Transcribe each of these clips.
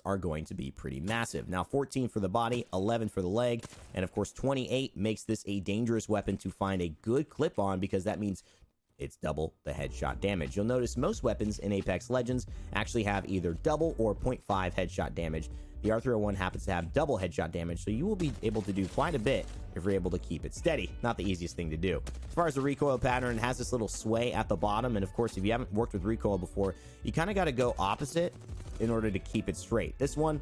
are going to be pretty massive. Now, 14 for the body, 11 for the leg, and of course 28 makes this a dangerous weapon to find a good clip on, because that means it's double the headshot damage. You'll notice most weapons in Apex Legends actually have either double or 0.5 headshot damage. The R301 happens to have double headshot damage, so you will be able to do quite a bit if you're able to keep it steady. Not the easiest thing to do. As far as the recoil pattern, it has this little sway at the bottom, and of course, if you haven't worked with recoil before, you kind of got to go opposite in order to keep it straight. This one,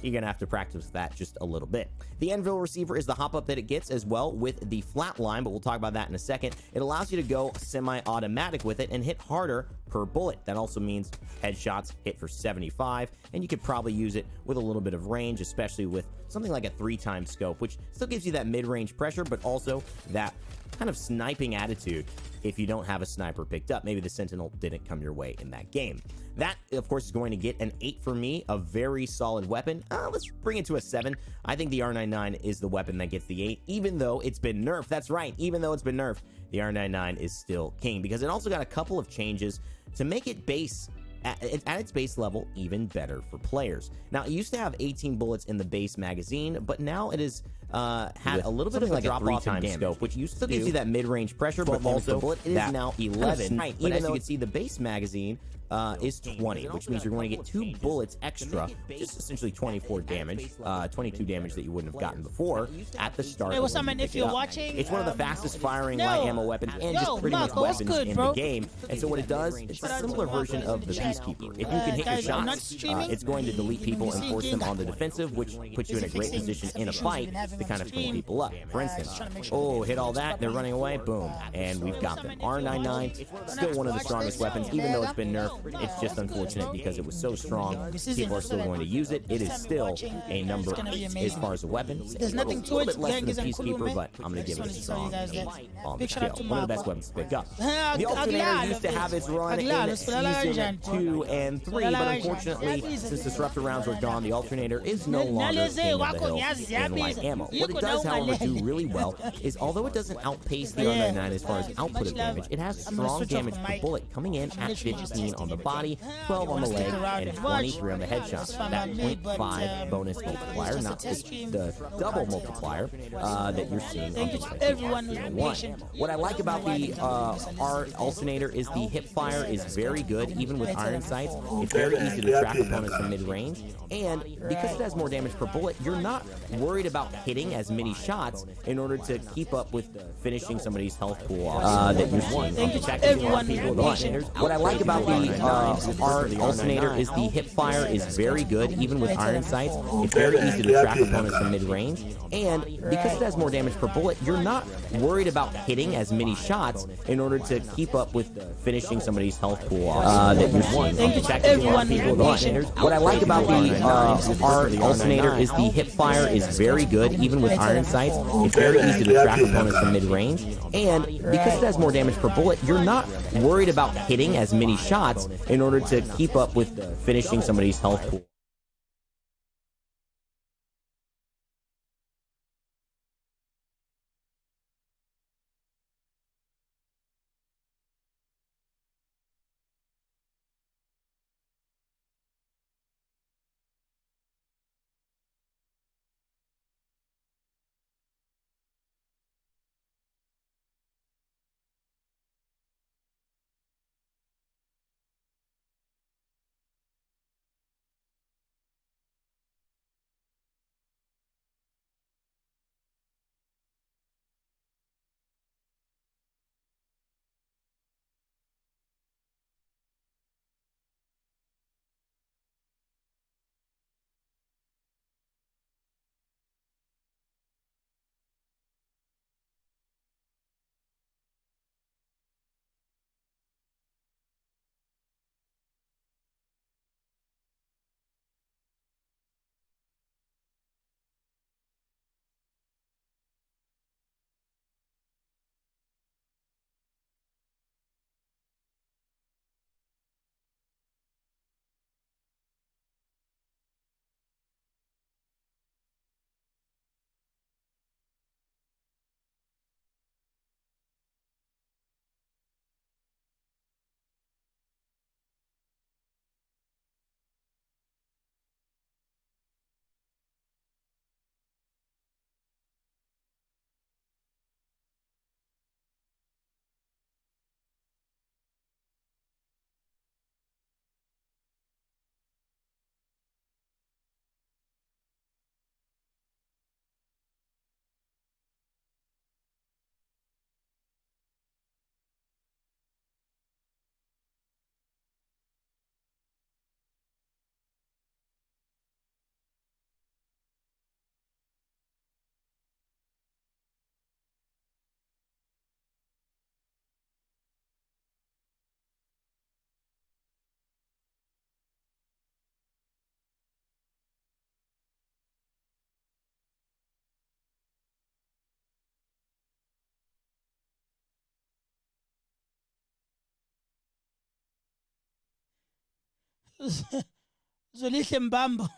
you're going to have to practice that just a little bit. The anvil receiver is the hop-up that it gets as well with the flat line, but we'll talk about that in a second. It allows you to go semi-automatic with it and hit harder per bullet. That also means headshots hit for 75, and you could probably use it with a little bit of range, especially with something like a 3-time scope, which still gives you that mid-range pressure, but also that kind of sniping attitude if you don't have a sniper picked up. Maybe the Sentinel didn't come your way in that game. That, of course, is going to get an 8 for me, a very solid weapon. Let's bring it to a 7. I think the R99 is the weapon that gets the 8, even though it's been nerfed. That's right, even though it's been nerfed, the R99 is still king, because it also got a couple of changes to make it base at its base level even better for players. Now, it used to have 18 bullets in the base magazine, but now it is had a little bit of like a drop-off scope, which used to gives you that mid-range pressure, but also bullet. It is now 11. Right, but as you can see, the base magazine is 20, which means you're going to get 2 bullets extra, just essentially 24 damage, 22 damage that you wouldn't have gotten before at the start. Hey, what's up, man? If you're watching, it's one of the fastest firing light ammo weapons and just pretty much weapons in the game. And so what it does, it's a simpler version of the Peacekeeper. If you can hit your shots, it's going to delete people and force them on the defensive, which puts you in a great position in a fight to kind of pull people up. For instance, oh, hit all that, they're running away, boom, and we've got them. R99, still one of the strongest weapons, even though it's been nerfed. It's just unfortunate because it was so strong. People are still going to use it. It is still a number 8 as far as a weapon. There's nothing to it. A little bit less than the Peacekeeper, but I'm going to give it a strong 8 on the scale. One of the best weapons to pick up. The Alternator used to have its run in Season 2 and 3, but unfortunately, since Disruptor rounds were gone, the Alternator is no longer king of the hill in light ammo. What it does, however, do really well is, although it doesn't outpace the R99 as far as output of damage, it has strong damage per bullet, coming in at 15 on the body, 12 on the leg, and 23 on the headshot. That 0.5 bonus multiplier, not the double multiplier that you're seeing on the one. What I like about the R Alternator is the hip fire is very good, even with iron sights. It's very easy to track opponents from mid-range, and because it has more damage per bullet, you're not worried about hitting as many shots in order to keep up with finishing somebody's health pool that you're seeing. What I like about the R Alternator is the hip fire is very good, even with iron sights. It's very easy to track opponents from mid-range, and because it has more damage per bullet, you're not worried about hitting as many shots in order to keep up with finishing somebody's health pool that you're seeing. What I like about the R Alternator is the hip fire is very good, even with iron sights. It's very easy to track opponents from mid-range, and because it has more damage per bullet, you're not worried about hitting as many shots in order to keep up with finishing somebody's health pool. Zolihle Mbambo.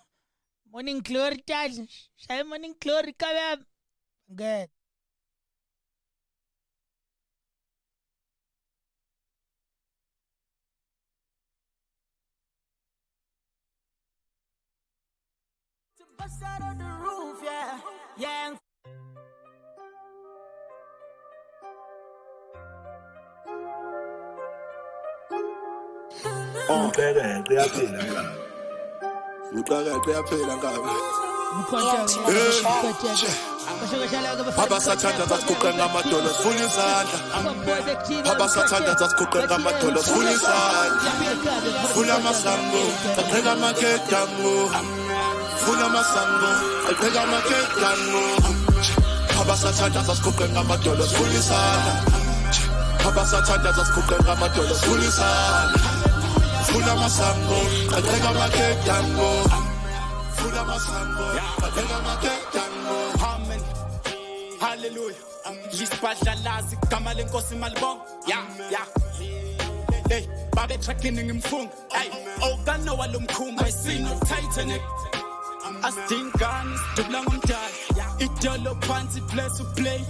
Morning glory, Dad. Shaya morning glory, come. Good. Bust out on the roof, yeah, yeah. Oh, baby, Papa Satanda zaskukanga madolo fuli sandla Papa Satanda zaskukanga madolo fuli sandla Fula masango Atega maketango Fula masango Atega maketango Papa Satanda zaskukanga madolo fuli sandla Papa Satanda zaskukanga madolo fuli sandla Fula masango Atega maketango Fula masango Atega maketango Hallelujah. Yisibhadlalazi igama lenkosi malibonga. Yeah. Hey, babe tracking ngimfunga. Hey, okanowa lomkhumba isino Titanic. Astingani sidubla ngomdala. Idolo phansi place to play.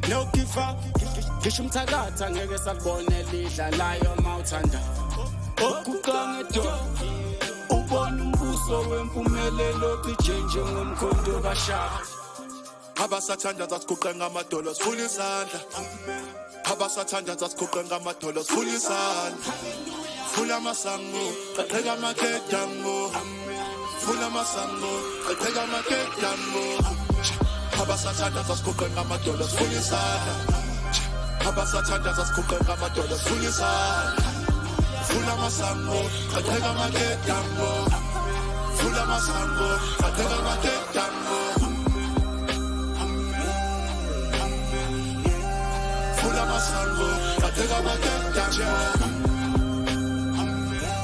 No give up. Ngisho umthakatha ngeke salibone lidlalayo mawuthanda. Okuqanga do. Ubona umbuso wempumelelo kwijenje ngomkhondo bashaka. Papa Satanda zaskukanga madolo fuli sandla Papa Satanda zaskukanga madolo fuli sandla Fula masango Atega maketango Fula masango Atega maketango Papa Satanda zaskukanga madolo fuli sandla Papa Satanda zaskukanga madolo fuli sandla Fula masango Atega maketango Fula masango Atega maketango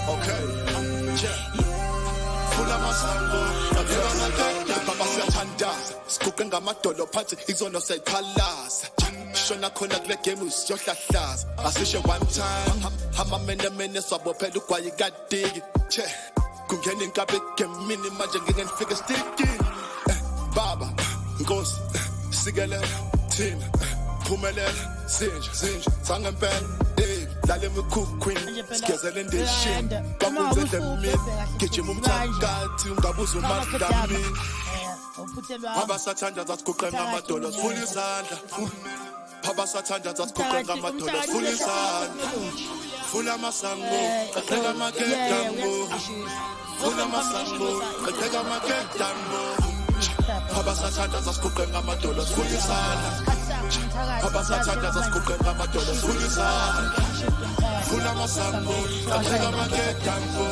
Okay. Fula masango Papa Satanda Skukanga madolo phansi izono sayiphalasa Shona khona kule game usiyohlahlaza Asishe one time Hama mene swabophela ugwayi kadigi Che Kungena inkabe gemini manje ngingefika sticking Baba Nkosi Sikele Thina Phumelela Sinja Sangempela Lale mukhukhwini Sigezele ndeshini Bakunze demini Gijima umthakathi Ungabuza umakudamini Papa Satanda zaskukanga madolo fuli sandla Papa Satanda zaskukanga madolo fuli sandla Fula masango Atega maketango Fula masango Atega maketango Papa Satanda zaskukanga madolo fuli sandla Papa Satanda zaskukanga madolo fuli sandla Fula masango Atega maketango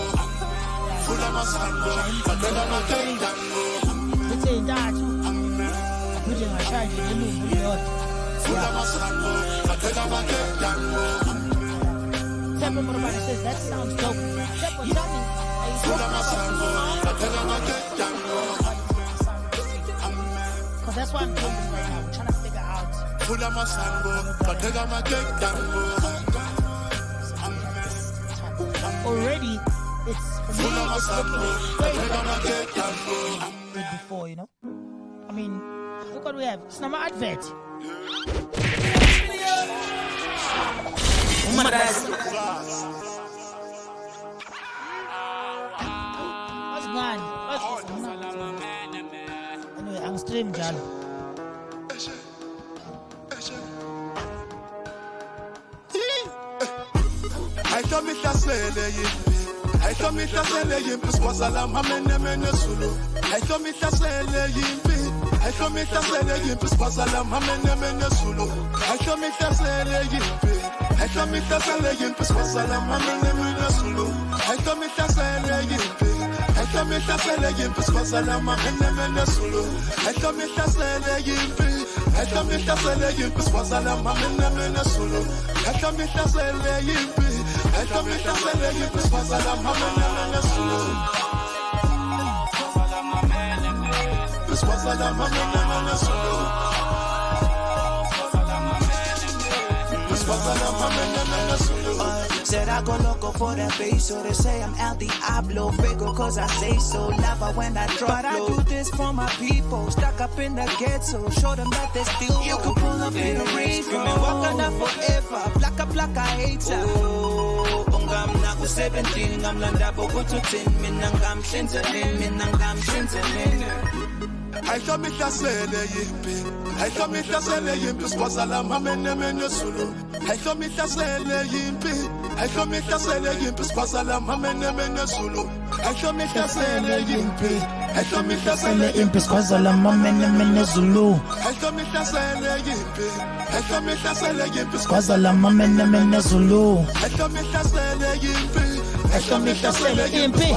Fula masango Atega maketango Bethe intathu Kuthi ngashanje nelungu liyodwa Fula masango Atega maketango Tell everybody says that sounds dope. Tell me, Fula masango Atega maketango because that's why I'm doing this right now. I'm trying to figure out. Fula masango Atega maketango Already, it's for me. Fula It's masango looking way Atega better maketango than it did before, you know. I mean, look what we have. It's not my advert. MarazA. What's gone? Anyway, I'm stream, John. I told me that's I told me that's Swasalam Hamene Sulu. I told me that's I told me that's Swasalam Hamene Sulu. I told me that's I told me that's Swasalam Hamene Sulu. I told me that's I told me that's Swasalam Hamene Sulu. I told me that's I told me that's Swasalam Hamene Sulu. I told me that's I told me that's Swasalam Hamene Sulu. Swasalam Hamene Sulu. Swasalam Hamene Sulu. Said I go loco for that bass, so they say I'm El Diablo. Fago cause I say so, lava when I drop. But I do this for my people, stuck up in the ghetto. Show them that they still. You can pull up in a Range Rover, walking up forever. Plaka hater. Oh, ungam na ko 17, ngam landa boko to 10. Minangam shinzelin, minangam shinzelin. I saw me tasele yimpi. I saw me tasele yimpi. Squazala mamene mene sulu. I saw me tasele yimpi. I saw me tasele yimpi. Squazala mamene mene sulu. I saw me tasele yimpi. I saw me tasele yimpi. Squazala mamene mene Zulu. I saw me tasele yimpi. I saw me tasele yimpi. Squazala mamene mene Zulu. I saw me tasele yimpi.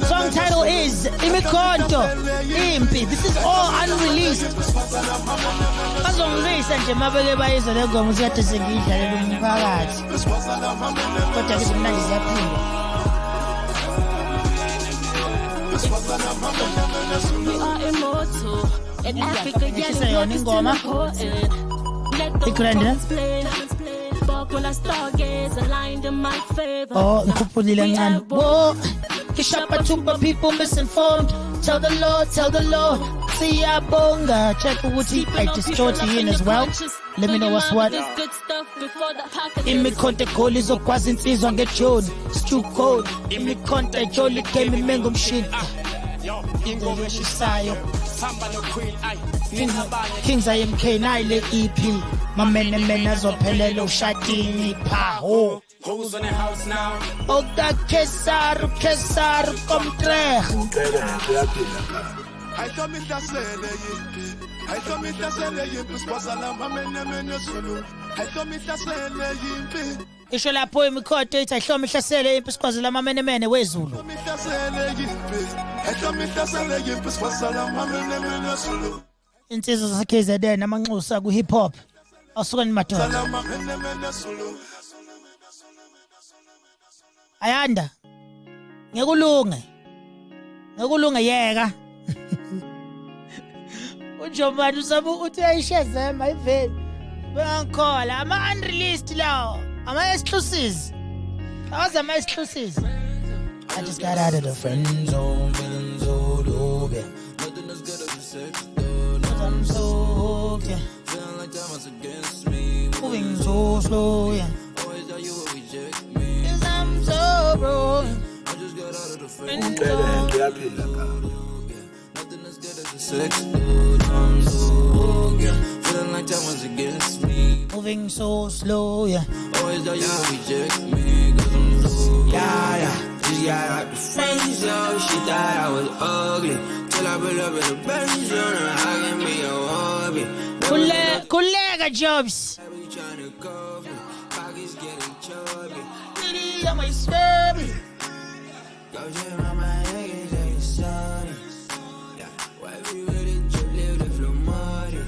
Song title is Imikonto Impi. This is all unreleased. Bazongilisa nje mabeke bayizwa le ngoma usiyathi sengiyidlalela umphakathi. Kodwa ke mnandi ziyaphila. We are immortal. In Africa, yeah, Sayona ingoma. Ikuranda. When I stargaze aligned in my favor. Oh, ngikhuphulile ngani. Whoa, Kishapa Tumba people misinformed. Tell the Lord. Siyabonga. Check ukuthi I distort in as well. Let me know what's what. Imikhonto egoli izokwazi insizwa ngejoni. Stew code. Imikhonto ejoli game imengo mshini. Indlela eshisayo. Kings IMK nayile EP. Mamene mena zophelelo shadini phaho. Who's in the house now? Oda kesaru komtre. I saw me tasele yimpi. I saw me tasele yimpi. Squazala mamene mene sulu. I saw me tasele yimpi. Isho lapho imikhonto ithi ahlome ihlasele impi sikwazela mamenemene wezulu. Insizwa zaseKZN amanxusa ku hip hop. Awusukani madoda. Ayanda. Ngekulunge yeka. Ujomani usabu uthi ayishezema iveli. Bangikhola ama unreleased lawo. Ama exclusives. How's am exclusives? I just got out of the friend zone, feeling so low, yeah. Nothing as good as the sex, though. I'm so hooked, yeah. Feeling like time was against me. Moving so slow, yeah. Always thought you would reject me. 'Cause I'm so broke. I just got out of the friend zone. Nothing as good as the sex, though. I'm so hooked, yeah. Feeling like time was against me. Moving so slow, yeah. Always thought you would reject me. 'Cause I'm so yeah. Just got out the friend zone. She thought I was ugly. Till I put up in the bench on her. I can be a hobby. Collega jobs. I be trying to cover. Pockets getting chubby. Diddy, I'm a stubby. Go jam on my head, it's like a sunny. Yeah, why we ready to live the flow money?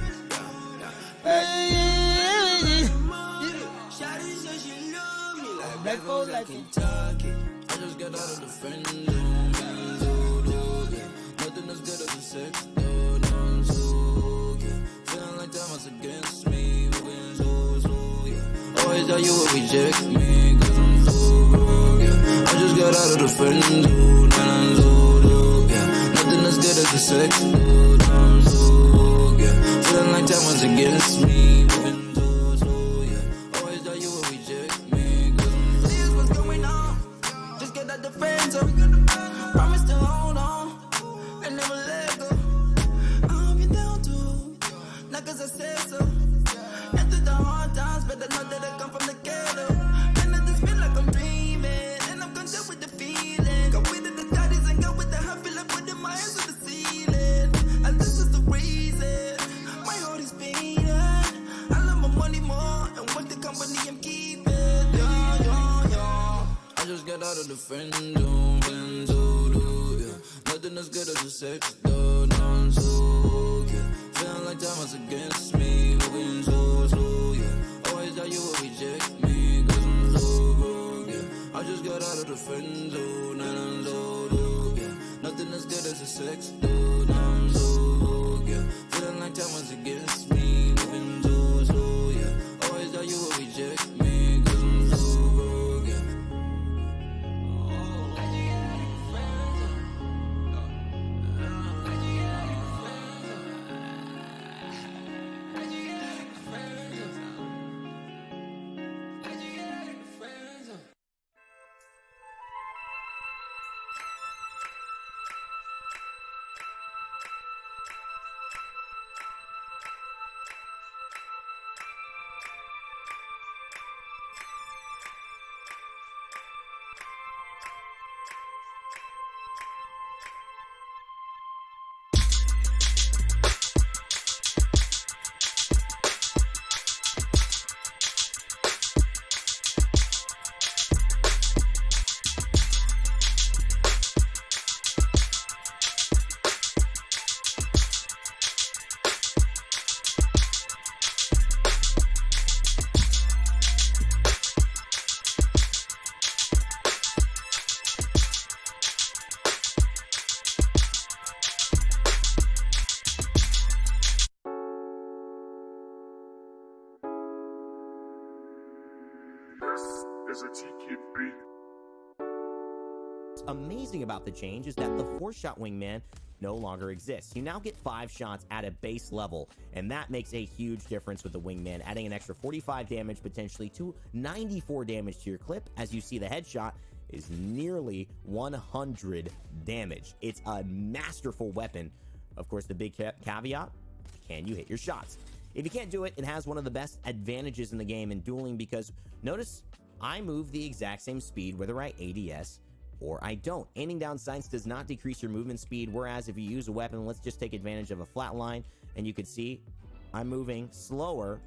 Shawty said she love me like black folks like Kentucky. I just got out of the friend zone. Nothing as good as the sex, though. No, I'm so good. Feeling like time was against me. Moving so slow, yeah. Always thought you would reject me. 'Cause I'm so broke, yeah. I just got out of the friend zone. And I'm so low, yeah. Nothing as good as the sex, though. No, I'm so good. Feeling like time was against me. Moving so slow, yeah. Always thought you would reject me. 'Cause I'm so here's what's going on. Just get out the friend zone. Promise to hold on and never let go. I'll be down to, not 'cause I said so. After the hard times, better know that I come from the ghetto. And I just feel like I'm dreaming, and I'm content with the feeling. Go with the daddies and go with the high, feel like putting my hands to the ceiling. And this is the reason my heart is beating. I love my money more, and what the company I'm keeping. Yeah. I just got out of the friend zone, yeah. Nothing as good as the sex, though. No, I'm so yeah. Feeling like time was against me. Moving so slow, yeah. Always thought you would reject me. 'Cause I'm so broke, yeah. I just got out of the friend zone. And I'm so low, yeah. Nothing as good as the sex, though. No, I'm so yeah. Feeling like time was against me. Moving so slow, yeah. Always thought you would reject me. 'Cause I'm so broke, yeah. What's amazing about the change is that the 4-shot wingman no longer exists. You now get 5 shots at a base level, and that makes a huge difference with the wingman, adding an extra 45 damage, potentially to 94 damage to your clip. As you see, the headshot is nearly 100 damage. It's a masterful weapon. Of course, the big caveat, can you hit your shots? If you can't do it, it has one of the best advantages in the game in dueling, because notice I move the exact same speed whether I ADS or I don't. Aiming down sights does not decrease your movement speed, whereas if you use a weapon, let's just take advantage of a flat line, and you can see I'm moving slower